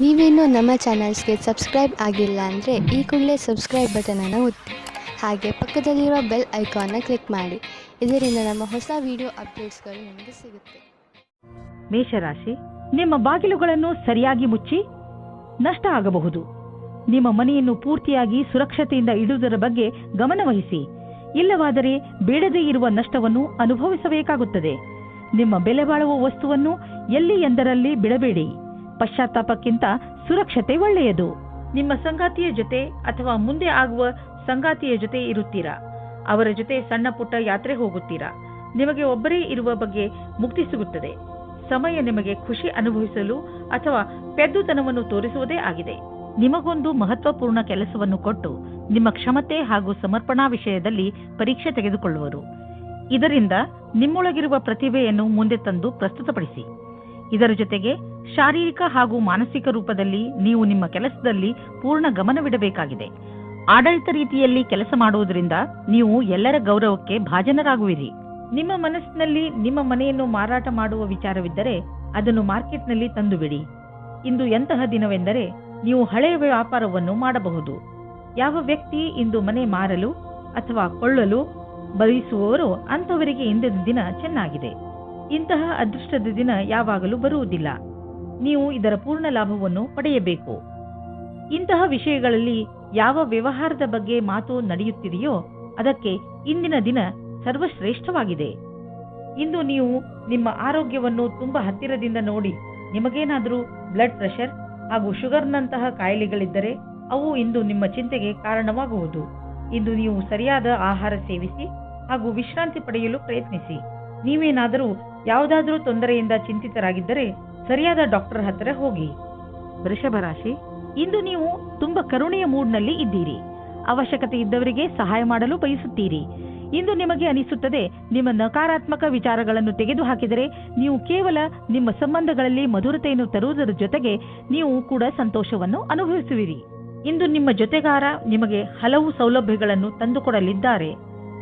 ನೀವೇನೂ ನಮ್ಮ ಚಾನಲ್ಸ್ಗೆ ಸಬ್ಸ್ಕ್ರೈಬ್ ಆಗಿಲ್ಲ ಅಂದರೆ ಈ ಕೂಡಲೇ ಸಬ್ಸ್ಕ್ರೈಬ್ ಬಟನನ್ನು ಒತ್ತಿ ಹಾಗೆ ಪಕ್ಕದಲ್ಲಿರೋ ಬೆಲ್ ಐಕಾನ್ನ ಕ್ಲಿಕ್ ಮಾಡಿ. ಇದರಿಂದ ನಮ್ಮ ಹೊಸ ವಿಡಿಯೋ ಅಪ್ಡೇಟ್ಸ್ಗಳು ನಿಮಗೆ ಸಿಗುತ್ತೆ. ಮೇಷರಾಶಿ, ನಿಮ್ಮ ಬಾಗಿಲುಗಳನ್ನು ಸರಿಯಾಗಿ ಮುಚ್ಚಿ ನಷ್ಟ ಆಗಬಹುದು. ನಿಮ್ಮ ಮನೆಯನ್ನು ಪೂರ್ತಿಯಾಗಿ ಸುರಕ್ಷತೆಯಿಂದ ಇಡುವುದರ ಬಗ್ಗೆ ಗಮನವಹಿಸಿ. ಇಲ್ಲವಾದರೆ ಬೇಡದೇ ಇರುವ ನಷ್ಟವನ್ನು ಅನುಭವಿಸಬೇಕಾಗುತ್ತದೆ. ನಿಮ್ಮ ಬೆಲೆ ಬಾಳುವ ವಸ್ತುವನ್ನು ಎಲ್ಲಿ ಎಂದರಲ್ಲಿ ಬಿಡಬೇಡಿ. ಪಶ್ಚಾತ್ತಾಪಕ್ಕಿಂತ ಸುರಕ್ಷತೆ ಒಳ್ಳೆಯದು. ನಿಮ್ಮ ಸಂಗಾತಿಯ ಜೊತೆ ಅಥವಾ ಮುಂದೆ ಆಗುವ ಸಂಗಾತಿಯ ಜೊತೆ ಇರುತ್ತೀರಾ. ಅವರ ಜೊತೆ ಸಣ್ಣ ಪುಟ್ಟ ಯಾತ್ರೆ ಹೋಗುತ್ತೀರಾ. ನಿಮಗೆ ಒಬ್ಬರೇ ಇರುವ ಬಗ್ಗೆ ಮುಕ್ತಿ ಸಿಗುತ್ತದೆ. ಸಮಯ ನಿಮಗೆ ಖುಷಿ ಅನುಭವಿಸಲು ಅಥವಾ ಪೆದ್ದುತನವನ್ನು ತೋರಿಸುವುದೇ ಆಗಿದೆ. ನಿಮಗೊಂದು ಮಹತ್ವಪೂರ್ಣ ಕೆಲಸವನ್ನು ಕೊಟ್ಟು ನಿಮ್ಮ ಕ್ಷಮತೆ ಹಾಗೂ ಸಮರ್ಪಣಾ ವಿಷಯದಲ್ಲಿ ಪರೀಕ್ಷೆ ತೆಗೆದುಕೊಳ್ಳುವರು. ಇದರಿಂದ ನಿಮ್ಮೊಳಗಿರುವ ಪ್ರತಿಭೆಯನ್ನು ಮುಂದೆ ತಂದು ಪ್ರಸ್ತುತಪಡಿಸಿ. ಇದರ ಜೊತೆಗೆ ಶಾರೀರಿಕ ಹಾಗೂ ಮಾನಸಿಕ ರೂಪದಲ್ಲಿ ನೀವು ನಿಮ್ಮ ಕೆಲಸದಲ್ಲಿ ಪೂರ್ಣ ಗಮನವಿಡಬೇಕಾಗಿದೆ. ಆಡಳಿತ ರೀತಿಯಲ್ಲಿ ಕೆಲಸ ಮಾಡುವುದರಿಂದ ನೀವು ಎಲ್ಲರ ಗೌರವಕ್ಕೆ ಭಾಜನರಾಗುವಿರಿ. ನಿಮ್ಮ ಮನಸ್ಸಿನಲ್ಲಿ ನಿಮ್ಮ ಮನೆಯನ್ನು ಮಾರಾಟ ಮಾಡುವ ವಿಚಾರವಿದ್ದರೆ ಅದನ್ನು ಮಾರ್ಕೆಟ್ನಲ್ಲಿ ತಂದುಬಿಡಿ. ಇಂದು ಎಂತಹ ದಿನವೆಂದರೆ ನೀವು ಹಳೆಯ ವ್ಯಾಪಾರವನ್ನು ಮಾಡಬಹುದು. ಯಾವ ವ್ಯಕ್ತಿ ಇಂದು ಮನೆ ಮಾರಲು ಅಥವಾ ಕೊಳ್ಳಲು ಬಯಸುವವರೋ ಅಂಥವರಿಗೆ ಇಂದಿನ ದಿನ ಚೆನ್ನಾಗಿದೆ. ಇಂತಹ ಅದೃಷ್ಟದ ದಿನ ಯಾವಾಗಲೂ ಬರುವುದಿಲ್ಲ. ನೀವು ಇದರ ಪೂರ್ಣ ಲಾಭವನ್ನು ಪಡೆಯಬೇಕು. ಇಂತಹ ವಿಷಯಗಳಲ್ಲಿ ಯಾವ ವ್ಯವಹಾರದ ಬಗ್ಗೆ ಮಾತು ನಡೆಯುತ್ತಿದೆಯೋ ಅದಕ್ಕೆ ಇಂದಿನ ದಿನ ಸರ್ವಶ್ರೇಷ್ಠವಾಗಿದೆ. ಇಂದು ನೀವು ನಿಮ್ಮ ಆರೋಗ್ಯವನ್ನು ತುಂಬಾ ಹತ್ತಿರದಿಂದ ನೋಡಿ ನಿಮಗೇನಾದರೂ ಬ್ಲಡ್ ಪ್ರೆಷರ್ ಹಾಗೂ ಶುಗರ್ನಂತಹ ಕಾಯಿಲೆಗಳಿದ್ದರೆ ಅವು ಇಂದು ನಿಮ್ಮ ಚಿಂತೆಗೆ ಕಾರಣವಾಗುವುದು. ಇಂದು ನೀವು ಸರಿಯಾದ ಆಹಾರ ಸೇವಿಸಿ ಹಾಗೂ ವಿಶ್ರಾಂತಿ ಪಡೆಯಲು ಪ್ರಯತ್ನಿಸಿ. ನೀವೇನಾದರೂ ಯಾವುದಾದರೂ ತೊಂದರೆಯಿಂದ ಚಿಂತಿತರಾಗಿದ್ದರೆ ಸರಿಯಾದ ಡಾಕ್ಟರ್ ಹತ್ತಿರ ಹೋಗಿ. ವೃಷಭ ರಾಶಿ, ಇಂದು ನೀವು ತುಂಬಾ ಕರುಣೆಯ ಮೂಡ್ನಲ್ಲಿ ಇದ್ದೀರಿ. ಅವಶ್ಯಕತೆ ಇದ್ದವರಿಗೆ ಸಹಾಯ ಮಾಡಲು ಬಯಸುತ್ತೀರಿ. ಇಂದು ನಿಮಗೆ ಅನಿಸುತ್ತದೆ ನಿಮ್ಮ ನಕಾರಾತ್ಮಕ ವಿಚಾರಗಳನ್ನು ತೆಗೆದುಹಾಕಿದರೆ ನೀವು ಕೇವಲ ನಿಮ್ಮ ಸಂಬಂಧಗಳಲ್ಲಿ ಮಧುರತೆಯನ್ನು ತರುವುದರ ಜೊತೆಗೆ ನೀವು ಕೂಡ ಸಂತೋಷವನ್ನು ಅನುಭವಿಸುವಿರಿ. ಇಂದು ನಿಮ್ಮ ಜೊತೆಗಾರ ನಿಮಗೆ ಹಲವು ಸೌಲಭ್ಯಗಳನ್ನು ತಂದುಕೊಡಲಿದ್ದಾರೆ.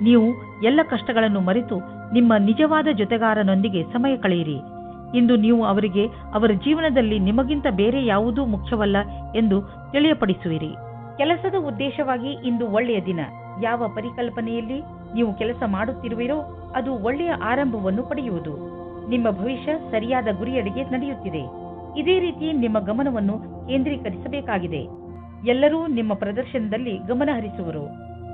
ನೀವು ಎಲ್ಲ ಕಷ್ಟಗಳನ್ನು ಮರೆತು ನಿಮ್ಮ ನಿಜವಾದ ಜೊತೆಗಾರನೊಂದಿಗೆ ಸಮಯ ಕಳೆಯಿರಿ. ಇಂದು ನೀವು ಅವರಿಗೆ ಅವರ ಜೀವನದಲ್ಲಿ ನಿಮಗಿಂತ ಬೇರೆ ಯಾವುದೂ ಮುಖ್ಯವಲ್ಲ ಎಂದು ತಿಳಿಯಪಡಿಸುವಿರಿ. ಕೆಲಸದ ಉದ್ದೇಶವಾಗಿ ಇಂದು ಒಳ್ಳೆಯ ದಿನ. ಯಾವ ಪರಿಕಲ್ಪನೆಯಲ್ಲಿ ನೀವು ಕೆಲಸ ಮಾಡುತ್ತಿರುವಿರೋ ಅದು ಒಳ್ಳೆಯ ಆರಂಭವನ್ನು ಪಡೆಯುವುದು. ನಿಮ್ಮ ಭವಿಷ್ಯ ಸರಿಯಾದ ಗುರಿಯಡೆಗೆ ನಡೆಯುತ್ತಿದೆ. ಇದೇ ರೀತಿ ನಿಮ್ಮ ಗಮನವನ್ನು ಕೇಂದ್ರೀಕರಿಸಬೇಕಾಗಿದೆ. ಎಲ್ಲರೂ ನಿಮ್ಮ ಪ್ರದರ್ಶನದಲ್ಲಿ ಗಮನ ಹರಿಸುವರು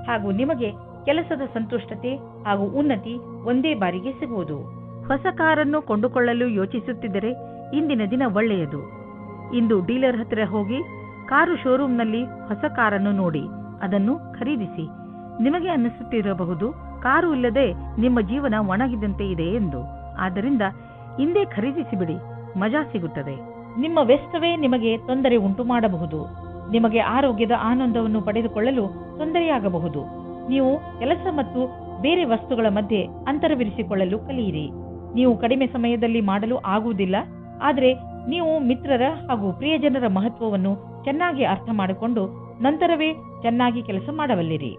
ಹಾಗೂ ನಿಮಗೆ ಕೆಲಸದ ಸಂತುಷ್ಟತೆ ಹಾಗೂ ಉನ್ನತಿ ಒಂದೇ ಬಾರಿಗೆ ಸಿಗುವುದು. ಹೊಸ ಕಾರನ್ನು ಕೊಂಡುಕೊಳ್ಳಲು ಯೋಚಿಸುತ್ತಿದ್ದರೆ ಇಂದಿನ ದಿನ ಒಳ್ಳೆಯದು. ಇಂದು ಡೀಲರ್ ಹತ್ತಿರ ಹೋಗಿ ಕಾರು ಶೋರೂಮ್ನಲ್ಲಿ ಹೊಸ ಕಾರನ್ನು ನೋಡಿ ಅದನ್ನು ಖರೀದಿಸಿ. ನಿಮಗೆ ಅನ್ನಿಸುತ್ತಿರಬಹುದು ಕಾರು ಇಲ್ಲದೆ ನಿಮ್ಮ ಜೀವನ ಒಣಗಿದಂತೆ ಇದೆ ಎಂದು. ಆದ್ದರಿಂದ ಇಂದೇ ಖರೀದಿಸಿಬಿಡಿ, ಮಜಾ ಸಿಗುತ್ತದೆ. ನಿಮ್ಮ ವ್ಯಸ್ತವೇ ನಿಮಗೆ ತೊಂದರೆ ಉಂಟು ಮಾಡಬಹುದು. ನಿಮಗೆ ಆರೋಗ್ಯದ ಆನಂದವನ್ನು ಪಡೆದುಕೊಳ್ಳಲು ತೊಂದರೆಯಾಗಬಹುದು. ನೀವು ಕೆಲಸ ಮತ್ತು ಬೇರೆ ವಸ್ತುಗಳ ಮಧ್ಯೆ ಅಂತರವಿರಿಸಿಕೊಳ್ಳಲು ಕಲಿಯಿರಿ. ನೀವು ಕಡಿಮೆ ಸಮಯದಲ್ಲಿ ಮಾಡಲು ಆಗುವುದಿಲ್ಲ, ಆದರೆ ನೀವು ಮಿತ್ರರ ಹಾಗೂ ಪ್ರಿಯಜನರ ಮಹತ್ವವನ್ನು ಚೆನ್ನಾಗಿ ಅರ್ಥ ಮಾಡಿಕೊಂಡು ನಂತರವೇ ಚೆನ್ನಾಗಿ ಕೆಲಸ ಮಾಡಬಲ್ಲಿರಿ.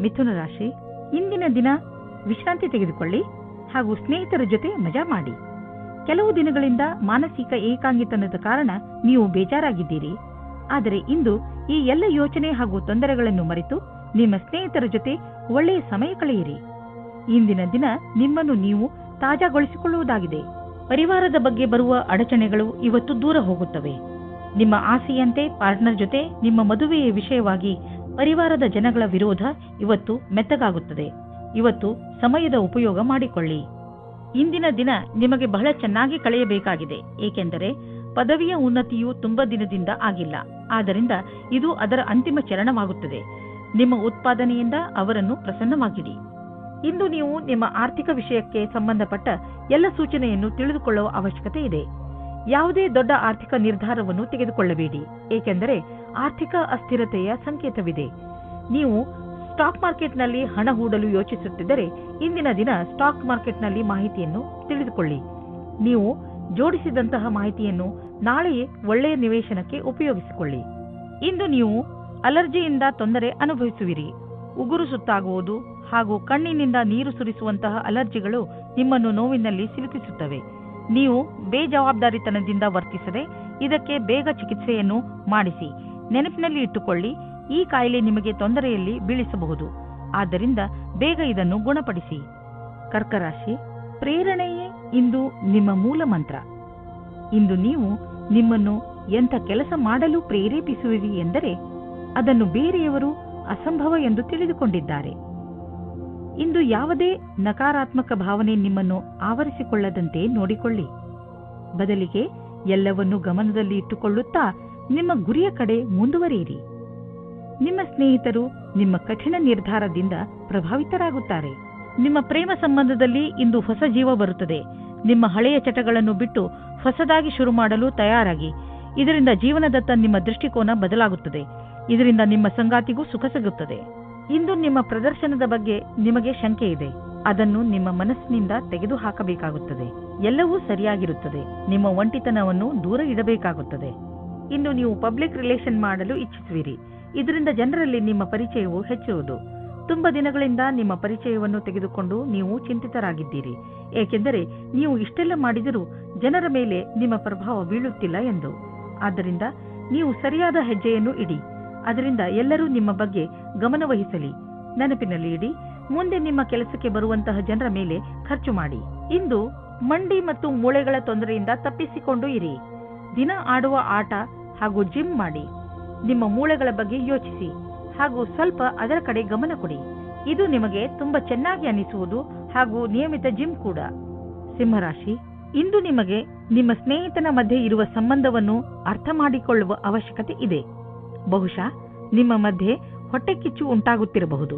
ಮಿಥುನ ರಾಶಿ, ಇಂದಿನ ದಿನ ವಿಶ್ರಾಂತಿ ತೆಗೆದುಕೊಳ್ಳಿ ಹಾಗೂ ಸ್ನೇಹಿತರ ಜೊತೆ ಮಜಾ ಮಾಡಿ. ಕೆಲವು ದಿನಗಳಿಂದ ಮಾನಸಿಕ ಏಕಾಂಗಿತನದ ಕಾರಣ ನೀವು ಬೇಜಾರಾಗಿದ್ದೀರಿ. ಆದರೆ ಇಂದು ಈ ಎಲ್ಲ ಯೋಚನೆ ಹಾಗೂ ತೊಂದರೆಗಳನ್ನು ಮರೆತು ನಿಮ್ಮ ಸ್ನೇಹಿತರ ಜೊತೆ ಒಳ್ಳೆಯ ಸಮಯ ಕಳೆಯಿರಿ. ಇಂದಿನ ದಿನ ನಿಮ್ಮನ್ನು ನೀವು ತಾಜಾಗೊಳಿಸಿಕೊಳ್ಳುವುದಾಗಿದೆ. ಪರಿವಾರದ ಬಗ್ಗೆ ಬರುವ ಅಡಚಣೆಗಳು ಇವತ್ತು ದೂರ ಹೋಗುತ್ತವೆ. ನಿಮ್ಮ ಆಸೆಯಂತೆ ಪಾರ್ಟ್ನರ್ ಜೊತೆ ನಿಮ್ಮ ಮದುವೆಯ ವಿಷಯವಾಗಿ ಪರಿವಾರದ ಜನಗಳ ವಿರೋಧ ಇವತ್ತು ಮೆತ್ತಗಾಗುತ್ತದೆ. ಇವತ್ತು ಸಮಯದ ಉಪಯೋಗ ಮಾಡಿಕೊಳ್ಳಿ. ಇಂದಿನ ದಿನ ನಿಮಗೆ ಬಹಳ ಚೆನ್ನಾಗಿ ಕಳೆಯಬೇಕಾಗಿದೆ. ಏಕೆಂದರೆ ಪದವಿಯ ಉನ್ನತಿಯು ತುಂಬಾ ದಿನದಿಂದ ಆಗಿಲ್ಲ. ಆದ್ದರಿಂದ ಇದು ಅದರ ಅಂತಿಮ ಚರಣವಾಗುತ್ತದೆ. ನಿಮ್ಮ ಉತ್ಪಾದನೆಯಿಂದ ಅವರನ್ನು ಪ್ರಸನ್ನವಾಗಿಡಿ. ಇಂದು ನೀವು ನಿಮ್ಮ ಆರ್ಥಿಕ ವಿಷಯಕ್ಕೆ ಸಂಬಂಧಪಟ್ಟ ಎಲ್ಲ ಸೂಚನೆಯನ್ನು ತಿಳಿದುಕೊಳ್ಳುವ ಅವಶ್ಯಕತೆ ಇದೆ. ಯಾವುದೇ ದೊಡ್ಡ ಆರ್ಥಿಕ ನಿರ್ಧಾರವನ್ನು ತೆಗೆದುಕೊಳ್ಳಬೇಡಿ, ಏಕೆಂದರೆ ಆರ್ಥಿಕ ಅಸ್ಥಿರತೆಯ ಸಂಕೇತವಿದೆ. ನೀವು ಸ್ಟಾಕ್ ಮಾರ್ಕೆಟ್ನಲ್ಲಿ ಹಣ ಹೂಡಲು ಯೋಚಿಸುತ್ತಿದ್ದರೆ ಇಂದಿನ ದಿನ ಸ್ಟಾಕ್ ಮಾರ್ಕೆಟ್ನಲ್ಲಿ ಮಾಹಿತಿಯನ್ನು ತಿಳಿದುಕೊಳ್ಳಿ. ನೀವು ಜೋಡಿಸಿದಂತಹ ಮಾಹಿತಿಯನ್ನು ನಾಳೆಯೇ ಒಳ್ಳೆಯ ನಿವೇಶನಕ್ಕೆ ಉಪಯೋಗಿಸಿಕೊಳ್ಳಿ. ಇಂದು ನೀವು ಅಲರ್ಜಿಯಿಂದ ತೊಂದರೆ ಅನುಭವಿಸುವಿರಿ. ಉಗುರು ಸುತ್ತಾಗುವುದು ಹಾಗೂ ಕಣ್ಣಿನಿಂದ ನೀರು ಸುರಿಸುವಂತಹ ಅಲರ್ಜಿಗಳು ನಿಮ್ಮನ್ನು ನೋವಿನಲ್ಲಿ ಸಿಲುಕಿಸುತ್ತವೆ. ನೀವು ಬೇಜವಾಬ್ದಾರಿತನದಿಂದ ವರ್ತಿಸದೆ ಇದಕ್ಕೆ ಬೇಗ ಚಿಕಿತ್ಸೆಯನ್ನು ಮಾಡಿಸಿ. ನೆನಪಿನಲ್ಲಿ ಇಟ್ಟುಕೊಳ್ಳಿ, ಈ ಕಾಯಿಲೆ ನಿಮಗೆ ತೊಂದರೆಯಲ್ಲಿ ಬೀಳಿಸಬಹುದು. ಆದ್ದರಿಂದ ಬೇಗ ಇದನ್ನು ಗುಣಪಡಿಸಿ. ಕರ್ಕರಾಶಿ, ಪ್ರೇರಣೆಯೇ ಇಂದು ನಿಮ್ಮ ಮೂಲ ಮಂತ್ರ. ಇಂದು ನೀವು ನಿಮ್ಮನ್ನು ಎಂಥ ಕೆಲಸ ಮಾಡಲು ಪ್ರೇರೇಪಿಸುವಿರಿ ಎಂದರೆ ಅದನ್ನು ಬೇರೆಯವರು ಅಸಂಭವ ಎಂದು ತಿಳಿದುಕೊಂಡಿದ್ದಾರೆ. ಇಂದು ಯಾವುದೇ ನಕಾರಾತ್ಮಕ ಭಾವನೆ ನಿಮ್ಮನ್ನು ಆವರಿಸಿಕೊಳ್ಳದಂತೆ ನೋಡಿಕೊಳ್ಳಿ. ಬದಲಿಗೆ ಎಲ್ಲವನ್ನೂ ಗಮನದಲ್ಲಿ ಇಟ್ಟುಕೊಳ್ಳುತ್ತಾ ನಿಮ್ಮ ಗುರಿಯ ಕಡೆ ಮುಂದುವರಿಯಿರಿ. ನಿಮ್ಮ ಸ್ನೇಹಿತರು ನಿಮ್ಮ ಕಠಿಣ ನಿರ್ಧಾರದಿಂದ ಪ್ರಭಾವಿತರಾಗುತ್ತಾರೆ. ನಿಮ್ಮ ಪ್ರೇಮ ಸಂಬಂಧದಲ್ಲಿ ಇಂದು ಹೊಸ ಜೀವ ಬರುತ್ತದೆ. ನಿಮ್ಮ ಹಳೆಯ ಚಟಗಳನ್ನು ಬಿಟ್ಟು ಹೊಸದಾಗಿ ಶುರು ಮಾಡಲು ತಯಾರಾಗಿ. ಇದರಿಂದ ಜೀವನದತ್ತ ನಿಮ್ಮ ದೃಷ್ಟಿಕೋನ ಬದಲಾಗುತ್ತದೆ. ಇದರಿಂದ ನಿಮ್ಮ ಸಂಗಾತಿಗೂ ಸುಖ ಸಿಗುತ್ತದೆ. ಇಂದು ನಿಮ್ಮ ಪ್ರದರ್ಶನದ ಬಗ್ಗೆ ನಿಮಗೆ ಶಂಕೆ ಇದೆ. ಅದನ್ನು ನಿಮ್ಮ ಮನಸ್ಸಿನಿಂದ ತೆಗೆದುಹಾಕಬೇಕಾಗುತ್ತದೆ. ಎಲ್ಲವೂ ಸರಿಯಾಗಿರುತ್ತದೆ. ನಿಮ್ಮ ಒಂಟಿತನವನ್ನು ದೂರ ಇಡಬೇಕಾಗುತ್ತದೆ. ಇಂದು ನೀವು ಪಬ್ಲಿಕ್ ರಿಲೇಷನ್ ಮಾಡಲು ಇಚ್ಛಿಸುವಿರಿ. ಇದರಿಂದ ಜನರಲ್ಲಿ ನಿಮ್ಮ ಪರಿಚಯವು ಹೆಚ್ಚುವುದು. ತುಂಬ ದಿನಗಳಿಂದ ನಿಮ್ಮ ಪರಿಚಯವನ್ನು ತೆಗೆದುಕೊಂಡು ನೀವು ಚಿಂತಿತರಾಗಿದ್ದೀರಿ. ಏಕೆಂದರೆ ನೀವು ಇಷ್ಟೆಲ್ಲ ಮಾಡಿದರೂ ಜನರ ಮೇಲೆ ನಿಮ್ಮ ಪ್ರಭಾವ ಬೀಳುತ್ತಿಲ್ಲ ಎಂದು. ಆದ್ದರಿಂದ ನೀವು ಸರಿಯಾದ ಹೆಜ್ಜೆಯನ್ನು ಇಡಿ. ಅದರಿಂದ ಎಲ್ಲರೂ ನಿಮ್ಮ ಬಗ್ಗೆ ಗಮನವಹಿಸಲಿ. ನೆನಪಿನಲ್ಲಿ ಇಡಿ, ಮುಂದೆ ನಿಮ್ಮ ಕೆಲಸಕ್ಕೆ ಬರುವಂತಹ ಜನರ ಮೇಲೆ ಖರ್ಚು ಮಾಡಿ. ಇಂದು ಮಂಡಿ ಮತ್ತು ಮೂಳೆಗಳ ತೊಂದರೆಯಿಂದ ತಪ್ಪಿಸಿಕೊಂಡು ಇರಿ. ದಿನ ಆಡುವ ಆಟ ಹಾಗೂ ಜಿಮ್ ಮಾಡಿ. ನಿಮ್ಮ ಮೂಳೆಗಳ ಬಗ್ಗೆ ಯೋಚಿಸಿ ಹಾಗೂ ಸ್ವಲ್ಪ ಅದರ ಕಡೆ ಗಮನ ಕೊಡಿ. ಇದು ನಿಮಗೆ ತುಂಬಾ ಚೆನ್ನಾಗಿ ಅನಿಸುವುದು ಹಾಗೂ ನಿಯಮಿತ ಜಿಮ್ ಕೂಡ. ಸಿಂಹರಾಶಿ, ಇಂದು ನಿಮಗೆ ನಿಮ್ಮ ಸ್ನೇಹಿತನ ಮಧ್ಯೆ ಇರುವ ಸಂಬಂಧವನ್ನು ಅರ್ಥ ಮಾಡಿಕೊಳ್ಳುವ ಅವಶ್ಯಕತೆ ಇದೆ. ಬಹುಶಃ ನಿಮ್ಮ ಮಧ್ಯೆ ಹೊಟ್ಟೆಕಿಚ್ಚು ಉಂಟಾಗುತ್ತಿರಬಹುದು.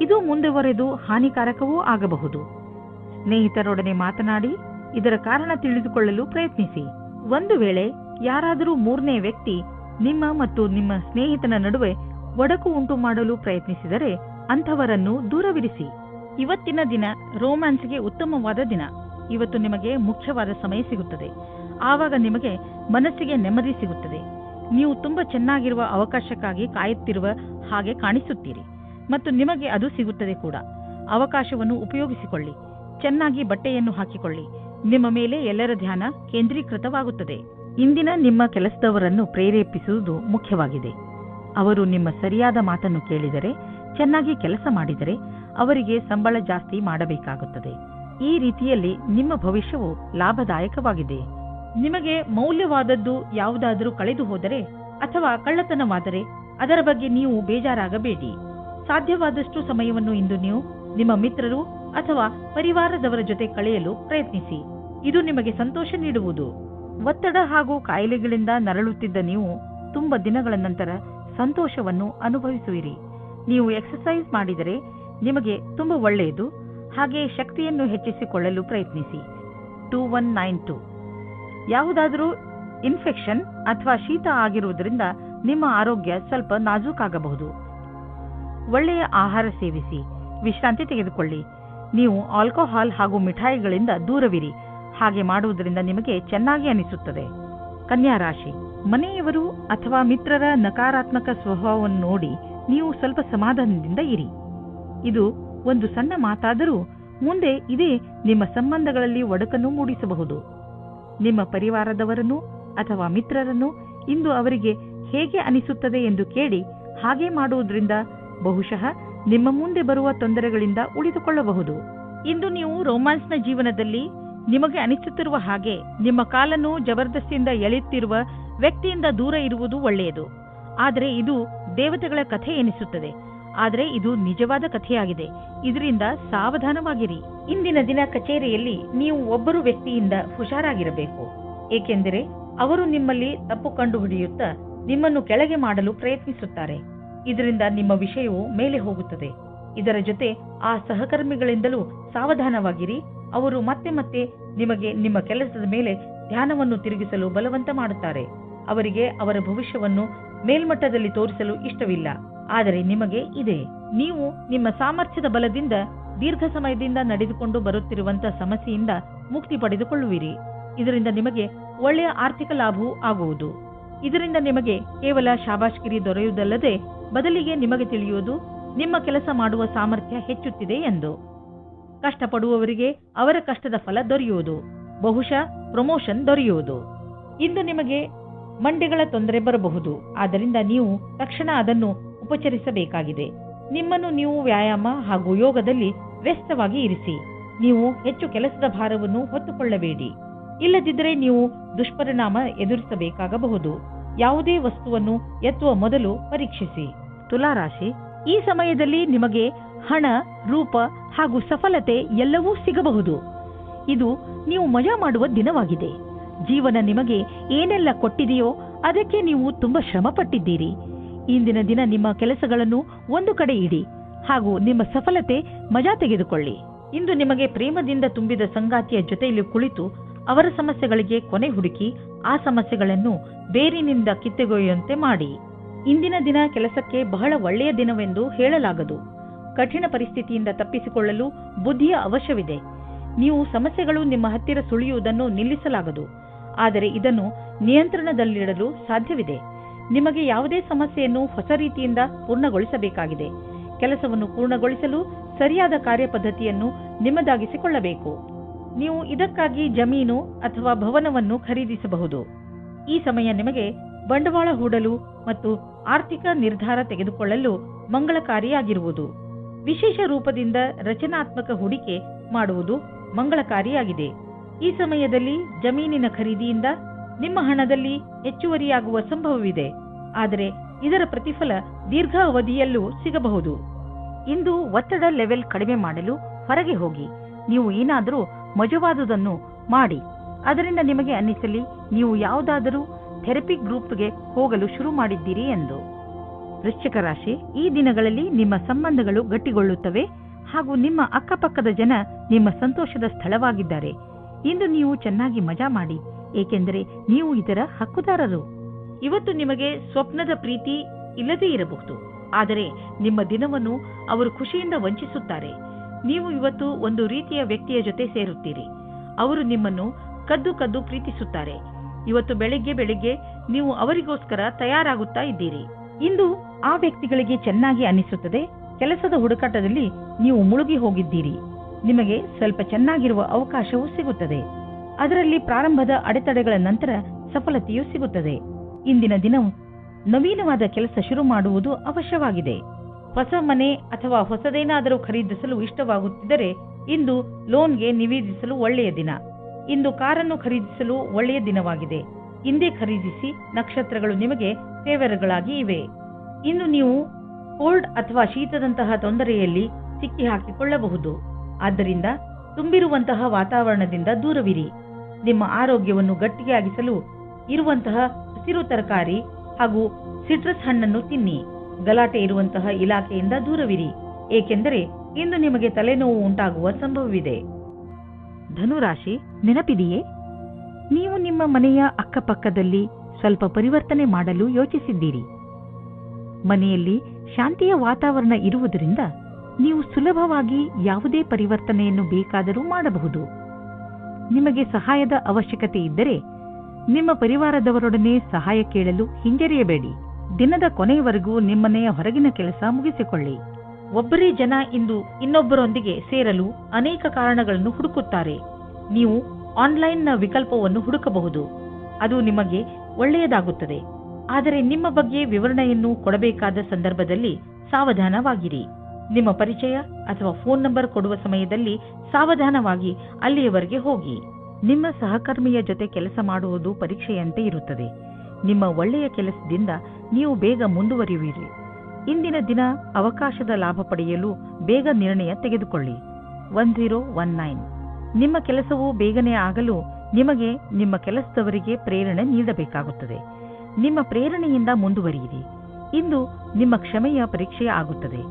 ಇದು ಮುಂದುವರೆದು ಹಾನಿಕಾರಕವೂ ಆಗಬಹುದು. ಸ್ನೇಹಿತರೊಡನೆ ಮಾತನಾಡಿ ಇದರ ಕಾರಣ ತಿಳಿದುಕೊಳ್ಳಲು ಪ್ರಯತ್ನಿಸಿ. ಒಂದು ವೇಳೆ ಯಾರಾದರೂ ಮೂರನೇ ವ್ಯಕ್ತಿ ನಿಮ್ಮ ಮತ್ತು ನಿಮ್ಮ ಸ್ನೇಹಿತನ ನಡುವೆ ಒಡಕು ಉಂಟು ಮಾಡಲು ಪ್ರಯತ್ನಿಸಿದರೆ ಅಂಥವರನ್ನು ದೂರವಿರಿಸಿ. ಇವತ್ತಿನ ದಿನ ರೋಮ್ಯಾನ್ಸ್ಗೆ ಉತ್ತಮವಾದ ದಿನ. ಇವತ್ತು ನಿಮಗೆ ಮುಖ್ಯವಾದ ಸಮಯ ಸಿಗುತ್ತದೆ. ಆವಾಗ ನಿಮಗೆ ಮನಸ್ಸಿಗೆ ನೆಮ್ಮದಿ ಸಿಗುತ್ತದೆ. ನೀವು ತುಂಬಾ ಚೆನ್ನಾಗಿರುವ ಅವಕಾಶಕ್ಕಾಗಿ ಕಾಯುತ್ತಿರುವ ಹಾಗೆ ಕಾಣಿಸುತ್ತೀರಿ ಮತ್ತು ನಿಮಗೆ ಅದು ಸಿಗುತ್ತದೆ ಕೂಡ. ಅವಕಾಶವನ್ನು ಉಪಯೋಗಿಸಿಕೊಳ್ಳಿ. ಚೆನ್ನಾಗಿ ಬಟ್ಟೆಯನ್ನು ಹಾಕಿಕೊಳ್ಳಿ. ನಿಮ್ಮ ಮೇಲೆ ಎಲ್ಲರ ಧ್ಯಾನ ಕೇಂದ್ರೀಕೃತವಾಗುತ್ತದೆ. ಇಂದಿನ ನಿಮ್ಮ ಕೆಲಸದವರನ್ನು ಪ್ರೇರೇಪಿಸುವುದು ಮುಖ್ಯವಾಗಿದೆ. ಅವರು ನಿಮ್ಮ ಸರಿಯಾದ ಮಾತನ್ನು ಕೇಳಿದರೆ, ಚೆನ್ನಾಗಿ ಕೆಲಸ ಮಾಡಿದರೆ ಅವರಿಗೆ ಸಂಬಳ ಜಾಸ್ತಿ ಮಾಡಬೇಕಾಗುತ್ತದೆ. ಈ ರೀತಿಯಲ್ಲಿ ನಿಮ್ಮ ಭವಿಷ್ಯವು ಲಾಭದಾಯಕವಾಗಿದೆ. ನಿಮಗೆ ಮೌಲ್ಯವಾದದ್ದು ಯಾವುದಾದರೂ ಕಳೆದು ಹೋದರೆ ಅಥವಾ ಕಳ್ಳತನವಾದರೆ ಅದರ ಬಗ್ಗೆ ನೀವು ಬೇಜಾರಾಗಬೇಡಿ. ಸಾಧ್ಯವಾದಷ್ಟು ಸಮಯವನ್ನು ಇಂದು ನೀವು ನಿಮ್ಮ ಮಿತ್ರರು ಅಥವಾ ಪರಿವಾರದವರ ಜೊತೆ ಕಳೆಯಲು ಪ್ರಯತ್ನಿಸಿ. ಇದು ನಿಮಗೆ ಸಂತೋಷ ನೀಡುವುದು. ಒತ್ತಡ ಹಾಗೂ ಕಾಯಿಲೆಗಳಿಂದ ನರಳುತ್ತಿದ್ದ ನೀವು ತುಂಬ ದಿನಗಳ ನಂತರ ಸಂತೋಷವನ್ನು ಅನುಭವಿಸುವಿರಿ. ನೀವು ಎಕ್ಸರ್ಸೈಸ್ ಮಾಡಿದರೆ ನಿಮಗೆ ತುಂಬ ಒಳ್ಳೆಯದು. ಹಾಗೆ ಶಕ್ತಿಯನ್ನು ಹೆಚ್ಚಿಸಿಕೊಳ್ಳಲು ಪ್ರಯತ್ನಿಸಿ. 2192 ಯಾವುದಾದರೂ ಇನ್ಫೆಕ್ಷನ್ ಅಥವಾ ಶೀತ ಆಗಿರುವುದರಿಂದ ನಿಮ್ಮ ಆರೋಗ್ಯ ಸ್ವಲ್ಪ ನಾಜೂಕಾಗಬಹುದು. ಒಳ್ಳೆಯ ಆಹಾರ ಸೇವಿಸಿ, ವಿಶ್ರಾಂತಿ ತೆಗೆದುಕೊಳ್ಳಿ. ನೀವು ಆಲ್ಕೋಹಾಲ್ ಹಾಗೂ ಮಿಠಾಯಿಗಳಿಂದ ದೂರವಿರಿ. ಹಾಗೆ ಮಾಡುವುದರಿಂದ ನಿಮಗೆ ಚೆನ್ನಾಗಿ ಅನಿಸುತ್ತದೆ. ಕನ್ಯಾ ರಾಶಿ, ಮನೆಯವರು ಅಥವಾ ಮಿತ್ರರ ನಕಾರಾತ್ಮಕ ಸ್ವಭಾವವನ್ನು ನೋಡಿ ನೀವು ಸ್ವಲ್ಪ ಸಮಾಧಾನದಿಂದ ಇರಿ. ಇದು ಒಂದು ಸಣ್ಣ ಮಾತಾದರೂ ಮುಂದೆ ಇದೇ ನಿಮ್ಮ ಸಂಬಂಧಗಳಲ್ಲಿ ಒಡಕನ್ನು ಮೂಡಿಸಬಹುದು. ನಿಮ್ಮ ಪರಿವಾರದವರನ್ನು ಅಥವಾ ಮಿತ್ರರನ್ನು ಇಂದು ಅವರಿಗೆ ಹೇಗೆ ಅನಿಸುತ್ತದೆ ಎಂದು ಕೇಳಿ ಹಾಗೆ ಮಾಡುವುದರಿಂದ ಬಹುಶಃ ನಿಮ್ಮ ಮುಂದೆ ಬರುವ ತೊಂದರೆಗಳಿಂದ ಉಳಿದುಕೊಳ್ಳಬಹುದು. ಇಂದು ನೀವು ರೋಮ್ಯಾನ್ಸ್ನ ಜೀವನದಲ್ಲಿ ನಿಮಗೆ ಅನಿಸುತ್ತಿರುವ ಹಾಗೆ ನಿಮ್ಮ ಕಾಲನ್ನು ಜಬರ್ದಸ್ತಿಯಿಂದ ಎಳೆಯುತ್ತಿರುವ ವ್ಯಕ್ತಿಯಿಂದ ದೂರ ಇರುವುದು ಒಳ್ಳೆಯದು. ಆದರೆ ಇದು ದೇವತೆಗಳ ಕಥೆ ಎನಿಸುತ್ತದೆ. ಆದರೆ ಇದು ನಿಜವಾದ ಕಥೆಯಾಗಿದೆ. ಇದರಿಂದ ಸಾವಧಾನವಾಗಿರಿ. ಇಂದಿನ ದಿನ ಕಚೇರಿಯಲ್ಲಿ ನೀವು ಒಬ್ಬರು ವ್ಯಕ್ತಿಯಿಂದ ಹುಷಾರಾಗಿರಬೇಕು. ಏಕೆಂದರೆ ಅವರು ನಿಮ್ಮಲ್ಲಿ ತಪ್ಪು ಕಂಡುಹಿಡಿಯುತ್ತಾ ನಿಮ್ಮನ್ನು ಕೆಳಗೆ ಮಾಡಲು ಪ್ರಯತ್ನಿಸುತ್ತಾರೆ. ಇದರಿಂದ ನಿಮ್ಮ ವಿಷಯವು ಮೇಲೆ ಹೋಗುತ್ತದೆ. ಇದರ ಜೊತೆ ಆ ಸಹಕರ್ಮಿಗಳಿಂದಲೂ ಸಾವಧಾನವಾಗಿರಿ. ಅವರು ಮತ್ತೆ ಮತ್ತೆ ನಿಮಗೆ ನಿಮ್ಮ ಕೆಲಸದ ಮೇಲೆ ಧ್ಯಾನವನ್ನು ತಿರುಗಿಸಲು ಬಲವಂತ ಮಾಡುತ್ತಾರೆ. ಅವರಿಗೆ ಅವರ ಭವಿಷ್ಯವನ್ನು ಮೇಲ್ಮಟ್ಟದಲ್ಲಿ ತೋರಿಸಲು ಇಷ್ಟವಿಲ್ಲ. ಆದರೆ ನಿಮಗೆ ಇದೆ. ನೀವು ನಿಮ್ಮ ಸಾಮರ್ಥ್ಯದ ಬಲದಿಂದ ದೀರ್ಘ ಸಮಯದಿಂದ ನಡೆದುಕೊಂಡು ಬರುತ್ತಿರುವಂತಹ ಸಮಸ್ಯೆಯಿಂದ ಮುಕ್ತಿ ಪಡೆದುಕೊಳ್ಳುವಿರಿ. ಇದರಿಂದ ನಿಮಗೆ ಒಳ್ಳೆಯ ಆರ್ಥಿಕ ಲಾಭವೂ ಆಗುವುದು. ಇದರಿಂದ ನಿಮಗೆ ಕೇವಲ ಶಾಬಾಷ್ಗಿರಿ ದೊರೆಯುವುದಲ್ಲದೆ ಬದಲಿಗೆ ನಿಮಗೆ ತಿಳಿಯುವುದು ನಿಮ್ಮ ಕೆಲಸ ಮಾಡುವ ಸಾಮರ್ಥ್ಯ ಹೆಚ್ಚುತ್ತಿದೆ ಎಂದು. ಕಷ್ಟಪಡುವವರಿಗೆ ಅವರ ಕಷ್ಟದ ಫಲ ದೊರೆಯುವುದು. ಬಹುಶಃ ಪ್ರಮೋಷನ್ ದೊರೆಯುವುದು. ಇಂದು ನಿಮಗೆ ಮಂಡಿಗಳ ತೊಂದರೆ ಬರಬಹುದು. ಆದ್ದರಿಂದ ನೀವು ತಕ್ಷಣ ಅದನ್ನು ಉಪಚರಿಸಬೇಕಾಗಿದೆ. ನಿಮ್ಮನ್ನು ನೀವು ವ್ಯಾಯಾಮ ಹಾಗೂ ಯೋಗದಲ್ಲಿ ವ್ಯಸ್ತವಾಗಿ ಇರಿಸಿ. ನೀವು ಹೆಚ್ಚು ಕೆಲಸದ ಭಾರವನ್ನು ಹೊತ್ತುಕೊಳ್ಳಬೇಡಿ. ಇಲ್ಲದಿದ್ದರೆ ನೀವು ದುಷ್ಪರಿಣಾಮ ಎದುರಿಸಬೇಕಾಗಬಹುದು. ಯಾವುದೇ ವಸ್ತುವನ್ನು ಎತ್ತುವ ಮೊದಲು ಪರೀಕ್ಷಿಸಿ. ತುಲಾರಾಶಿ, ಈ ಸಮಯದಲ್ಲಿ ನಿಮಗೆ ಹಣ, ರೂಪ ಹಾಗೂ ಸಫಲತೆ ಎಲ್ಲವೂ ಸಿಗಬಹುದು. ಇದು ನೀವು ಮಜಾ ಮಾಡುವ ದಿನವಾಗಿದೆ. ಜೀವನ ನಿಮಗೆ ಏನೆಲ್ಲ ಕೊಟ್ಟಿದೆಯೋ ಅದಕ್ಕೆ ನೀವು ತುಂಬಾ ಶ್ರಮ ಪಟ್ಟಿದ್ದೀರಿ. ಇಂದಿನ ದಿನ ನಿಮ್ಮ ಕೆಲಸಗಳನ್ನು ಒಂದು ಕಡೆ ಇಡಿ ಹಾಗೂ ನಿಮ್ಮ ಸಫಲತೆ ಮಜಾ ತೆಗೆದುಕೊಳ್ಳಿ. ಇಂದು ನಿಮಗೆ ಪ್ರೇಮದಿಂದ ತುಂಬಿದ ಸಂಗಾತಿಯ ಜೊತೆಯಲ್ಲಿ ಕುಳಿತು ಅವರ ಸಮಸ್ಯೆಗಳಿಗೆ ಕೊನೆ ಹುಡುಕಿ ಆ ಸಮಸ್ಯೆಗಳನ್ನು ಬೇರಿನಿಂದ ಕಿತ್ತೊಗೆಯುವಂತೆ ಮಾಡಿ. ಇಂದಿನ ದಿನ ಕೆಲಸಕ್ಕೆ ಬಹಳ ಒಳ್ಳೆಯ ದಿನವೆಂದು ಹೇಳಲಾಗದು. ಕಠಿಣ ಪರಿಸ್ಥಿತಿಯಿಂದ ತಪ್ಪಿಸಿಕೊಳ್ಳಲು ಬುದ್ಧಿಯ ಅವಶ್ಯವಿದೆ. ನೀವು ಸಮಸ್ಯೆಗಳು ನಿಮ್ಮ ಹತ್ತಿರ ಸುಳಿಯುವುದನ್ನು ನಿಲ್ಲಿಸಲಾಗದು, ಆದರೆ ಇದನ್ನು ನಿಯಂತ್ರಣದಲ್ಲಿಡಲು ಸಾಧ್ಯವಿದೆ. ನಿಮಗೆ ಯಾವುದೇ ಸಮಸ್ಯೆಯನ್ನು ಹೊಸ ರೀತಿಯಿಂದ ಪೂರ್ಣಗೊಳಿಸಬೇಕಾಗಿದೆ. ಕೆಲಸವನ್ನು ಪೂರ್ಣಗೊಳಿಸಲು ಸರಿಯಾದ ಕಾರ್ಯಪದ್ಧತಿಯನ್ನು ನಿಮ್ಮದಾಗಿಸಿಕೊಳ್ಳಬೇಕು. ನೀವು ಇದಕ್ಕಾಗಿ ಜಮೀನು ಅಥವಾ ಭವನವನ್ನು ಖರೀದಿಸಬಹುದು. ಈ ಸಮಯ ನಿಮಗೆ ಬಂಡವಾಳ ಹೂಡಲು ಮತ್ತು ಆರ್ಥಿಕ ನಿರ್ಧಾರ ತೆಗೆದುಕೊಳ್ಳಲು ಮಂಗಳಕಾರಿಯಾಗಿರುವುದು. ವಿಶೇಷ ರೂಪದಿಂದ ರಚನಾತ್ಮಕ ಹೂಡಿಕೆ ಮಾಡುವುದು ಮಂಗಳಕಾರಿಯಾಗಿದೆ. ಈ ಸಮಯದಲ್ಲಿ ಜಮೀನಿನ ಖರೀದಿಯಿಂದ ನಿಮ್ಮ ಹಣದಲ್ಲಿ ಹೆಚ್ಚುವರಿಯಾಗುವ ಸಂಭವವಿದೆ, ಆದರೆ ಇದರ ಪ್ರತಿಫಲ ದೀರ್ಘ ಅವಧಿಯಲ್ಲೂ ಸಿಗಬಹುದು. ಇಂದು ಒತ್ತಡ ಲೆವೆಲ್ ಕಡಿಮೆ ಮಾಡಲು ಹೊರಗೆ ಹೋಗಿ ನೀವು ಏನಾದರೂ ಮಜವಾದುದನ್ನು ಮಾಡಿ. ಅದರಿಂದ ನಿಮಗೆ ಅನ್ನಿಸಲಿ ನೀವು ಯಾವುದಾದರೂ ಥೆರಪಿ ಗ್ರೂಪ್ಗೆ ಹೋಗಲು ಶುರು ಮಾಡಿದ್ದೀರಿ ಎಂದು. ವೃಶ್ಚಿಕ ರಾಶಿ, ಈ ದಿನಗಳಲ್ಲಿ ನಿಮ್ಮ ಸಂಬಂಧಗಳು ಗಟ್ಟಿಗೊಳ್ಳುತ್ತವೆ ಹಾಗೂ ನಿಮ್ಮ ಅಕ್ಕಪಕ್ಕದ ಜನ ನಿಮ್ಮ ಸಂತೋಷದ ಸ್ಥಳವಾಗಿದ್ದಾರೆ. ಇಂದು ನೀವು ಚೆನ್ನಾಗಿ ಮಜಾ ಮಾಡಿ, ಏಕೆಂದರೆ ನೀವು ಇದರ ಹಕ್ಕುದಾರರು. ಇವತ್ತು ನಿಮಗೆ ಸ್ವಪ್ನದ ಪ್ರೀತಿ ಇಲ್ಲದೇ ಇರಬಹುದು, ಆದರೆ ನಿಮ್ಮ ದಿನವನ್ನು ಅವರು ಖುಷಿಯಿಂದ ವಂಚಿಸುತ್ತಾರೆ. ನೀವು ಇವತ್ತು ಒಂದು ರೀತಿಯ ವ್ಯಕ್ತಿಯ ಜೊತೆ ಸೇರುತ್ತೀರಿ. ಅವರು ನಿಮ್ಮನ್ನು ಕದ್ದು ಕದ್ದು ಪ್ರೀತಿಸುತ್ತಾರೆ. ಇವತ್ತು ಬೆಳಿಗ್ಗೆ ನೀವು ಅವರಿಗೋಸ್ಕರ ತಯಾರಾಗುತ್ತಾ ಇದ್ದೀರಿ. ಇಂದು ಆ ವ್ಯಕ್ತಿಗಳಿಗೆ ಚೆನ್ನಾಗಿ ಅನಿಸುತ್ತದೆ. ಕೆಲಸದ ಹುಡುಕಾಟದಲ್ಲಿ ನೀವು ಮುಳುಗಿ ಹೋಗಿದ್ದೀರಿ. ನಿಮಗೆ ಸ್ವಲ್ಪ ಚೆನ್ನಾಗಿರುವ ಅವಕಾಶವೂ ಸಿಗುತ್ತದೆ. ಅದರಲ್ಲಿ ಪ್ರಾರಂಭದ ಅಡೆತಡೆಗಳ ನಂತರ ಸಫಲತೆಯೂ ಸಿಗುತ್ತದೆ. ಇಂದಿನ ದಿನವು ನವೀನವಾದ ಕೆಲಸ ಶುರು ಮಾಡುವುದು ಅವಶ್ಯವಾಗಿದೆ. ಹೊಸ ಮನೆ ಅಥವಾ ಹೊಸದೇನಾದರೂ ಖರೀದಿಸಲು ಇಷ್ಟವಾಗುತ್ತಿದ್ದರೆ ಇಂದು ಲೋನ್ಗೆ ನಿವೇದಿಸಲು ಒಳ್ಳೆಯ ದಿನ. ಇಂದು ಕಾರನ್ನು ಖರೀದಿಸಲು ಒಳ್ಳೆಯ ದಿನವಾಗಿದೆ. ಇಂದೇ ಖರೀದಿಸಿ, ನಕ್ಷತ್ರಗಳು ನಿಮಗೆ ಫೇವರ್ಗಳಾಗಿ ಇವೆ. ಇಂದು ನೀವು ಕೋಲ್ಡ್ ಅಥವಾ ಶೀತದಂತಹ ತೊಂದರೆಯಲ್ಲಿ ಸಿಕ್ಕಿ ಹಾಕಿಕೊಳ್ಳಬಹುದು. ಆದ್ದರಿಂದ ತುಂಬಿರುವಂತಹ ವಾತಾವರಣದಿಂದ ದೂರವಿರಿ. ನಿಮ್ಮ ಆರೋಗ್ಯವನ್ನು ಗಟ್ಟಿಯಾಗಿಸಲು ಇರುವಂತಹ ಹಸಿರು ತರಕಾರಿ ಹಾಗೂ ಸಿಟ್ರಸ್ ಹಣ್ಣನ್ನು ತಿನ್ನಿ. ಗಲಾಟೆ ಇರುವಂತಹ ಇಲಾಖೆಯಿಂದ ದೂರವಿರಿ, ಏಕೆಂದರೆ ಇಂದು ನಿಮಗೆ ತಲೆನೋವು ಉಂಟಾಗುವ ಸಂಭವವಿದೆ. ಧನುರಾಶಿ, ನೆನಪಿದೆಯೇ? ನೀವು ನಿಮ್ಮ ಮನೆಯ ಅಕ್ಕಪಕ್ಕದಲ್ಲಿ ಸ್ವಲ್ಪ ಪರಿವರ್ತನೆ ಮಾಡಲು ಯೋಚಿಸಿದ್ದೀರಿ. ಮನೆಯಲ್ಲಿ ಶಾಂತಿಯ ವಾತಾವರಣ ಇರುವುದರಿಂದ ನೀವು ಸುಲಭವಾಗಿ ಯಾವುದೇ ಪರಿವರ್ತನೆಯನ್ನು ಬೇಕಾದರೂ ಮಾಡಬಹುದು. ನಿಮಗೆ ಸಹಾಯದ ಅವಶ್ಯಕತೆ ಇದ್ದರೆ ನಿಮ್ಮ ಪರಿವಾರದವರೊಡನೆ ಸಹಾಯ ಕೇಳಲು ಹಿಂಜರಿಯಬೇಡಿ. ದಿನದ ಕೊನೆಯವರೆಗೂ ನಿಮ್ಮನೆಯ ಹೊರಗಿನ ಕೆಲಸ ಮುಗಿಸಿಕೊಳ್ಳಿ. ಒಬ್ಬರೇ ಜನ ಇಂದು ಇನ್ನೊಬ್ಬರೊಂದಿಗೆ ಸೇರಲು ಅನೇಕ ಕಾರಣಗಳನ್ನು ಹುಡುಕುತ್ತಾರೆ. ನೀವು ಆನ್ಲೈನ್ನ ವಿಕಲ್ಪವನ್ನು ಹುಡುಕಬಹುದು, ಅದು ನಿಮಗೆ ಒಳ್ಳೆಯದಾಗುತ್ತದೆ. ಆದರೆ ನಿಮ್ಮ ಬಗ್ಗೆ ವಿವರಣೆಯನ್ನು ಕೊಡಬೇಕಾದ ಸಂದರ್ಭದಲ್ಲಿ ಸಾವಧಾನವಾಗಿರಿ. ನಿಮ್ಮ ಪರಿಚಯ ಅಥವಾ ಫೋನ್ ನಂಬರ್ ಕೊಡುವ ಸಮಯದಲ್ಲಿ ಸಾವಧಾನವಾಗಿ ಅಲ್ಲಿಯವರೆಗೆ ಹೋಗಿ. ನಿಮ್ಮ ಸಹಕರ್ಮಿಯ ಜೊತೆ ಕೆಲಸ ಮಾಡುವುದು ಪರೀಕ್ಷೆಯಂತೆ ಇರುತ್ತದೆ. ನಿಮ್ಮ ಒಳ್ಳೆಯ ಕೆಲಸದಿಂದ ನೀವು ಬೇಗ ಮುಂದುವರಿಯುವಿರಿ. ಇಂದಿನ ದಿನ ಅವಕಾಶದ ಲಾಭ ಪಡೆಯಲು ಬೇಗ ನಿರ್ಣಯ ತೆಗೆದುಕೊಳ್ಳಿ. 1019. ನಿಮ್ಮ ಕೆಲಸವು ಬೇಗನೆ ಆಗಲು ನಿಮಗೆ ನಿಮ್ಮ ಕೆಲಸದವರಿಗೆ ಪ್ರೇರಣೆ ನೀಡಬೇಕಾಗುತ್ತದೆ. ನಿಮ್ಮ ಪ್ರೇರಣೆಯಿಂದ ಮುಂದುವರಿಯಿರಿ. ಇಂದು ನಿಮ್ಮ ಕ್ಷಮೆಯ ಪರೀಕ್ಷೆ ಆಗುತ್ತದೆ.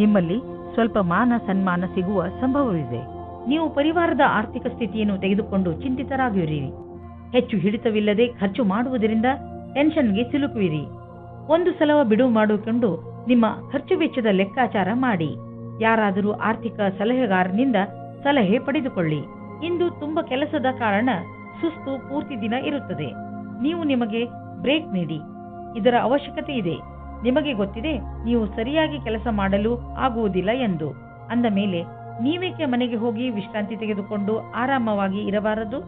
ನಿಮ್ಮಲ್ಲಿ ಸ್ವಲ್ಪ ಮಾನ ಸನ್ಮಾನ ಸಿಗುವ ಸಂಭವವಿದೆ. ನೀವು ಪರಿವಾರದ ಆರ್ಥಿಕ ಸ್ಥಿತಿಯನ್ನು ತೆಗೆದುಕೊಂಡು ಚಿಂತಿತರಾಗಿರಿ. ಹೆಚ್ಚು ಹಿಡಿತವಿಲ್ಲದೆ ಖರ್ಚು ಮಾಡುವುದರಿಂದ ಟೆನ್ಷನ್ಗೆ ಸಿಲುಕುವಿರಿ. ಒಂದು ಸಲ ಬಿಡುವು ಮಾಡಿಕೊಂಡು ನಿಮ್ಮ ಖರ್ಚು ವೆಚ್ಚದ ಲೆಕ್ಕಾಚಾರ ಮಾಡಿ. ಯಾರಾದರೂ ಆರ್ಥಿಕ ಸಲಹೆಗಾರನಿಂದ ಸಲಹೆ ಪಡೆದುಕೊಳ್ಳಿ. ಇಂದು ತುಂಬ ಕೆಲಸದ ಕಾರಣ ಸುಸ್ತು ಪೂರ್ತಿ ದಿನ ಇರುತ್ತದೆ. ನೀವು ನಿಮಗೆ ಬ್ರೇಕ್ ನೀಡಿ, ಇದರ ಅವಶ್ಯಕತೆ ಇದೆ. ನಿಮಗೆ ಗೊತ್ತಿದೆ ನೀವು ಸರಿಯಾಗಿ ಕೆಲಸ ಮಾಡಲು ಆಗುವುದಿಲ್ಲ ಎಂದು. ಅಂದ ಮೇಲೆ ನೀವೇಕೆ ಮನೆಗೆ ಹೋಗಿ ವಿಶ್ರಾಂತಿ ತೆಗೆದುಕೊಂಡು ಆರಾಮವಾಗಿ ಇರಬಾರದು?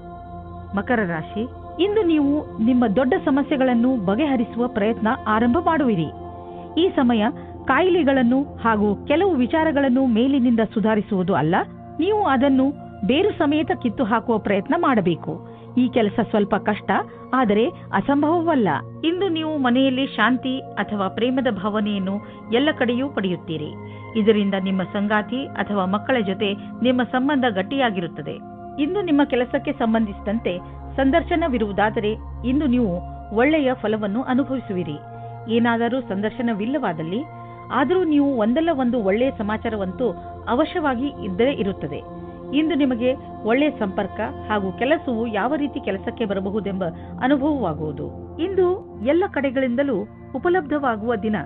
ಮಕರ ರಾಶಿ, ಇಂದು ನೀವು ನಿಮ್ಮ ದೊಡ್ಡ ಸಮಸ್ಯೆಗಳನ್ನು ಬಗೆಹರಿಸುವ ಪ್ರಯತ್ನ ಆರಂಭ ಮಾಡುವಿರಿ. ಈ ಸಮಯ ಕಾಯಿಲೆಗಳನ್ನು ಹಾಗೂ ಕೆಲವು ವಿಚಾರಗಳನ್ನು ಮೇಲಿನಿಂದ ಸುಧಾರಿಸುವುದು ಅಲ್ಲ, ನೀವು ಅದನ್ನು ಬೇರು ಸಮೇತ ಕಿತ್ತು ಹಾಕುವ ಪ್ರಯತ್ನ ಮಾಡಬೇಕು. ಈ ಕೆಲಸ ಸ್ವಲ್ಪ ಕಷ್ಟ, ಆದರೆ ಅಸಂಭವವಲ್ಲ. ಇಂದು ನೀವು ಮನೆಯಲ್ಲಿ ಶಾಂತಿ ಅಥವಾ ಪ್ರೇಮದ ಭಾವನೆಯನ್ನು ಎಲ್ಲ ಕಡೆಯೂ ಪಡೆಯುತ್ತೀರಿ. ಇದರಿಂದ ನಿಮ್ಮ ಸಂಗಾತಿ ಅಥವಾ ಮಕ್ಕಳ ಜೊತೆ ನಿಮ್ಮ ಸಂಬಂಧ ಗಟ್ಟಿಯಾಗಿರುತ್ತದೆ. ಇಂದು ನಿಮ್ಮ ಕೆಲಸಕ್ಕೆ ಸಂಬಂಧಿಸಿದಂತೆ ಸಂದರ್ಶನವಿರುವುದಾದರೆ ಇಂದು ನೀವು ಒಳ್ಳೆಯ ಫಲವನ್ನು ಅನುಭವಿಸುವಿರಿ. ಏನಾದರೂ ಸಂದರ್ಶನವಿಲ್ಲವಾದಲ್ಲಿ ಆದರೂ ನೀವು ಒಂದಲ್ಲ ಒಂದು ಒಳ್ಳೆಯ ಸಮಾಚಾರವಂತೂ ಅವಶ್ಯವಾಗಿ ಇದ್ದೇ ಇರುತ್ತದೆ. ಇಂದು ನಿಮಗೆ ಒಳ್ಳೆಯ ಸಂಪರ್ಕ ಹಾಗೂ ಕೆಲಸವು ಯಾವ ರೀತಿ ಕೆಲಸಕ್ಕೆ ಬರಬಹುದೆಂಬ ಅನುಭವವಾಗುವುದು. ಇಂದು ಎಲ್ಲ ಕಡೆಗಳಿಂದಲೂ ಉಪಲಬ್ಧವಾಗುವ ದಿನ.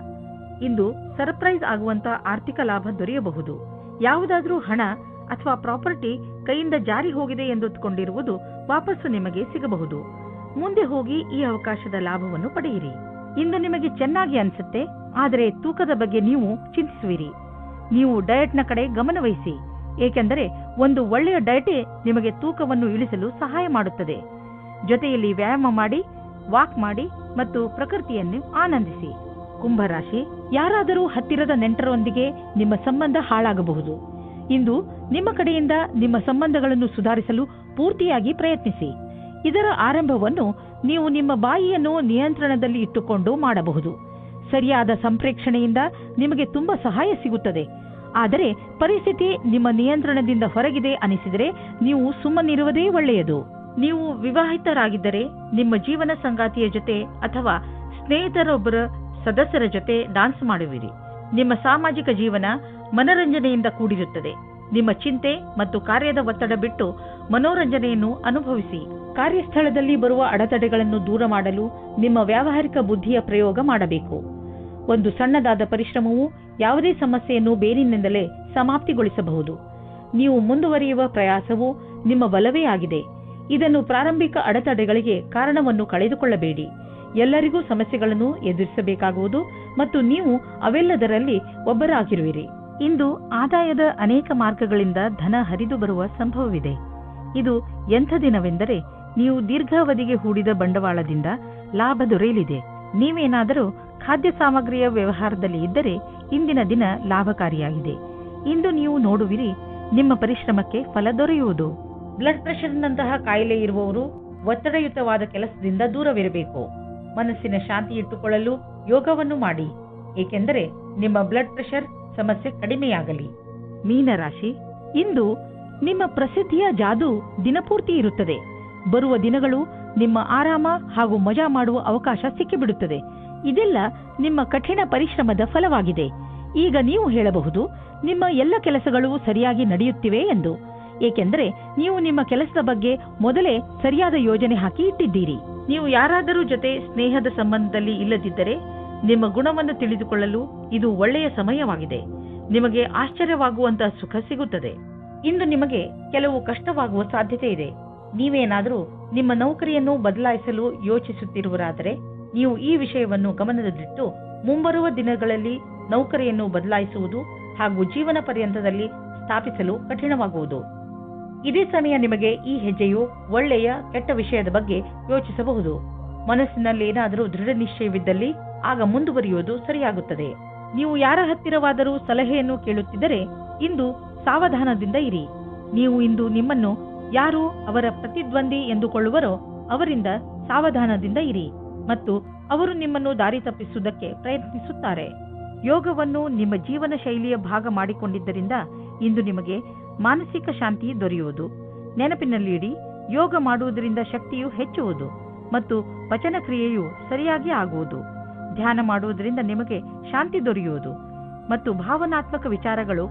ಇಂದು ಸರ್ಪ್ರೈಸ್ ಆಗುವಂತ ಆರ್ಥಿಕ ಲಾಭ ದೊರೆಯಬಹುದು. ಯಾವುದಾದ್ರೂ ಹಣ ಅಥವಾ ಪ್ರಾಪರ್ಟಿ ಕೈಯಿಂದ ಜಾರಿ ಹೋಗಿದೆ ಎಂದುಕೊಂಡಿರುವುದು ವಾಪಸ್ಸು ನಿಮಗೆ ಸಿಗಬಹುದು. ಮುಂದೆ ಹೋಗಿ ಈ ಅವಕಾಶದ ಲಾಭವನ್ನು ಪಡೆಯಿರಿ. ಇಂದು ನಿಮಗೆ ಚೆನ್ನಾಗಿ ಅನಿಸುತ್ತೆ, ಆದರೆ ತೂಕದ ಬಗ್ಗೆ ನೀವು ಚಿಂತಿಸುವಿರಿ. ನೀವು ಡಯಟ್ನ ಕಡೆ ಗಮನವಹಿಸಿ, ಏಕೆಂದರೆ ಒಂದು ಒಳ್ಳೆಯ ಡಯಟೇ ನಿಮಗೆ ತೂಕವನ್ನು ಇಳಿಸಲು ಸಹಾಯ ಮಾಡುತ್ತದೆ. ಜೊತೆಯಲ್ಲಿ ವ್ಯಾಯಾಮ ಮಾಡಿ, ವಾಕ್ ಮಾಡಿ ಮತ್ತು ಪ್ರಕೃತಿಯನ್ನು ಆನಂದಿಸಿ. ಕುಂಭರಾಶಿ, ಯಾರಾದರೂ ಹತ್ತಿರದ ನೆಂಟರೊಂದಿಗೆ ನಿಮ್ಮ ಸಂಬಂಧ ಹಾಳಾಗಬಹುದು. ಇಂದು ನಿಮ್ಮ ಕಡೆಯಿಂದ ನಿಮ್ಮ ಸಂಬಂಧಗಳನ್ನು ಸುಧಾರಿಸಲು ಪೂರ್ತಿಯಾಗಿ ಪ್ರಯತ್ನಿಸಿ. ಇದರ ಆರಂಭವನ್ನು ನೀವು ನಿಮ್ಮ ಬಾಯಿಯನ್ನು ನಿಯಂತ್ರಣದಲ್ಲಿ ಇಟ್ಟುಕೊಂಡು ಮಾಡಬಹುದು. ಸರಿಯಾದ ಸಂಪ್ರೇಕ್ಷಣೆಯಿಂದ ನಿಮಗೆ ತುಂಬಾ ಸಹಾಯ ಸಿಗುತ್ತದೆ. ಆದರೆ ಪರಿಸ್ಥಿತಿ ನಿಮ್ಮ ನಿಯಂತ್ರಣದಿಂದ ಹೊರಗಿದೆ ಅನಿಸಿದರೆ ನೀವು ಸುಮ್ಮನಿರುವುದೇ ಒಳ್ಳೆಯದು. ನೀವು ವಿವಾಹಿತರಾಗಿದ್ದರೆ ನಿಮ್ಮ ಜೀವನ ಸಂಗಾತಿಯ ಜೊತೆ ಅಥವಾ ಸ್ನೇಹಿತರೊಬ್ಬರ ಸದಸ್ಯರ ಜೊತೆ ಡಾನ್ಸ್ ಮಾಡುವಿರಿ. ನಿಮ್ಮ ಸಾಮಾಜಿಕ ಜೀವನ ಮನರಂಜನೆಯಿಂದ ಕೂಡಿರುತ್ತದೆ. ನಿಮ್ಮ ಚಿಂತೆ ಮತ್ತು ಕಾರ್ಯದ ಒತ್ತಡ ಬಿಟ್ಟು ಮನೋರಂಜನೆಯನ್ನು ಅನುಭವಿಸಿ. ಕಾರ್ಯಸ್ಥಳದಲ್ಲಿ ಬರುವ ಅಡೆತಡೆಗಳನ್ನು ದೂರ ಮಾಡಲು ನಿಮ್ಮ ವ್ಯಾವಹಾರಿಕ ಬುದ್ಧಿಯ ಪ್ರಯೋಗ ಮಾಡಬೇಕು. ಒಂದು ಸಣ್ಣದಾದ ಪರಿಶ್ರಮವು ಯಾವುದೇ ಸಮಸ್ಯೆಯನ್ನು ಬೇರಿನಿಂದಲೇ ಸಮಾಪ್ತಿಗೊಳಿಸಬಹುದು. ನೀವು ಮುಂದುವರಿಯುವ ಪ್ರಯಾಸವು ನಿಮ್ಮ ಬಲವೇ ಆಗಿದೆ. ಇದನ್ನು ಪ್ರಾರಂಭಿಕ ಅಡೆತಡೆಗಳಿಗೆ ಕಾರಣವನ್ನು ಕಳೆದುಕೊಳ್ಳಬೇಡಿ. ಎಲ್ಲರಿಗೂ ಸಮಸ್ಯೆಗಳನ್ನು ಎದುರಿಸಬೇಕಾಗುವುದು ಮತ್ತು ನೀವು ಅವೆಲ್ಲದರಲ್ಲಿ ಒಬ್ಬರಾಗಿರುವಿರಿ. ಇಂದು ಆದಾಯದ ಅನೇಕ ಮಾರ್ಗಗಳಿಂದ ಧನ ಹರಿದು ಬರುವ ಸಂಭವವಿದೆ. ಇದು ಎಂಥ ದಿನವೆಂದರೆ ನೀವು ದೀರ್ಘಾವಧಿಗೆ ಹೂಡಿದ ಬಂಡವಾಳದಿಂದ ಲಾಭ ದೊರೆಯಲಿದೆ. ನೀವೇನಾದರೂ ಖಾದ್ಯ ಸಾಮಗ್ರಿಯ ವ್ಯವಹಾರದಲ್ಲಿ ಇದ್ದರೆ ಇಂದಿನ ದಿನ ಲಾಭಕಾರಿಯಾಗಿದೆ. ಇಂದು ನೀವು ನೋಡುವಿರಿ, ನಿಮ್ಮ ಪರಿಶ್ರಮಕ್ಕೆ ಫಲ ದೊರೆಯುವುದು. ಬ್ಲಡ್ ಪ್ರೆಷರ್ನಂತಹ ಕಾಯಿಲೆ ಇರುವವರು ಒತ್ತಡಯುತವಾದ ಕೆಲಸದಿಂದ ದೂರವಿರಬೇಕು. ಮನಸ್ಸಿನ ಶಾಂತಿ ಇಟ್ಟುಕೊಳ್ಳಲು ಯೋಗವನ್ನು ಮಾಡಿ, ಏಕೆಂದರೆ ನಿಮ್ಮ ಬ್ಲಡ್ ಪ್ರೆಷರ್ ಸಮಸ್ಯೆ ಕಡಿಮೆಯಾಗಲಿ. ಮೀನರಾಶಿ, ಇಂದು ನಿಮ್ಮ ಪ್ರಸಿದ್ಧಿಯ ಜಾದು ದಿನಪೂರ್ತಿ ಇರುತ್ತದೆ. ಬರುವ ದಿನಗಳು ನಿಮ್ಮ ಆರಾಮ ಹಾಗೂ ಮಜಾ ಮಾಡುವ ಅವಕಾಶ ಸಿಕ್ಕಿಬಿಡುತ್ತದೆ. ಇದೆಲ್ಲ ನಿಮ್ಮ ಕಠಿಣ ಪರಿಶ್ರಮದ ಫಲವಾಗಿದೆ. ಈಗ ನೀವು ಹೇಳಬಹುದು, ನಿಮ್ಮ ಎಲ್ಲ ಕೆಲಸಗಳು ಸರಿಯಾಗಿ ನಡೆಯುತ್ತಿವೆ ಎಂದು. ಏಕೆಂದರೆ ನೀವು ನಿಮ್ಮ ಕೆಲಸದ ಬಗ್ಗೆ ಮೊದಲೇ ಸರಿಯಾದ ಯೋಜನೆ ಹಾಕಿ ಇಟ್ಟಿದ್ದೀರಿ. ನೀವು ಯಾರಾದರೂ ಜೊತೆ ಸ್ನೇಹದ ಸಂಬಂಧದಲ್ಲಿ ಇಲ್ಲದಿದ್ದರೆ ನಿಮ್ಮ ಗುಣವನ್ನು ತಿಳಿದುಕೊಳ್ಳಲು ಇದು ಒಳ್ಳೆಯ ಸಮಯವಾಗಿದೆ. ನಿಮಗೆ ಆಶ್ಚರ್ಯವಾಗುವಂತಹ ಸುಖ ಸಿಗುತ್ತದೆ. ಇಂದು ನಿಮಗೆ ಕೆಲವು ಕಷ್ಟವಾಗುವ ಸಾಧ್ಯತೆ ಇದೆ. ನೀವೇನಾದರೂ ನಿಮ್ಮ ನೌಕರಿಯನ್ನು ಬದಲಾಯಿಸಲು ಯೋಚಿಸುತ್ತಿರುವರಾದರೆ ನೀವು ಈ ವಿಷಯವನ್ನು ಗಮನದಲ್ಲಿಟ್ಟು ಮುಂಬರುವ ದಿನಗಳಲ್ಲಿ ನೌಕರಿಯನ್ನು ಬದಲಾಯಿಸುವುದು ಹಾಗೂ ಜೀವನ ಪರ್ಯಂತದಲ್ಲಿ ಸ್ಥಾಪಿಸಲು ಕಠಿಣವಾಗುವುದು. ಇದೇ ಸಮಯ ನಿಮಗೆ ಈ ಹೆಜ್ಜೆಯು ಒಳ್ಳೆಯ ಕೆಟ್ಟ ವಿಷಯದ ಬಗ್ಗೆ ಯೋಚಿಸಬಹುದು. ಮನಸ್ಸಿನಲ್ಲಿ ಏನಾದರೂ ದೃಢ ನಿಶ್ಚಯವಿದ್ದಲ್ಲಿ ಆಗ ಮುಂದುವರಿಯುವುದು ಸರಿಯಾಗುತ್ತದೆ. ನೀವು ಯಾರ ಹತ್ತಿರವಾದರೂ ಸಲಹೆಯನ್ನು ಕೇಳುತ್ತಿದ್ದರೆ ಇಂದು ಸಾವಧಾನದಿಂದ ಇರಿ. ನೀವು ಇಂದು ನಿಮ್ಮನ್ನು ಯಾರು ಅವರ ಪ್ರತಿದ್ವಂದಿ ಎಂದುಕೊಳ್ಳುವರೋ ಅವರಿಂದ ಸಾವಧಾನದಿಂದ ಇರಿ ಮತ್ತು ಅವರು ನಿಮ್ಮನ್ನು ದಾರಿ ತಪ್ಪಿಸುವುದಕ್ಕೆ ಪ್ರಯತ್ನಿಸುತ್ತಾರೆ. ಯೋಗವನ್ನು ನಿಮ್ಮ ಜೀವನ ಶೈಲಿಯ ಭಾಗ ಮಾಡಿಕೊಂಡಿದ್ದರಿಂದ ಇಂದು ನಿಮಗೆ ಮಾನಸಿಕ ಶಾಂತಿ ದೊರೆಯುವುದು. ನೆನಪಿನಲ್ಲಿಡಿ, ಯೋಗ ಮಾಡುವುದರಿಂದ ಶಕ್ತಿಯು ಹೆಚ್ಚುವುದು ಮತ್ತು ಪಚನ ಕ್ರಿಯೆಯು ಸರಿಯಾಗಿ ಆಗುವುದು. ಧ್ಯಾನ ಮಾಡುವುದರಿಂದ ನಿಮಗೆ ಶಾಂತಿ ದೊರೆಯುವುದು ಮತ್ತು ಭಾವನಾತ್ಮಕ ವಿಚಾರಗಳು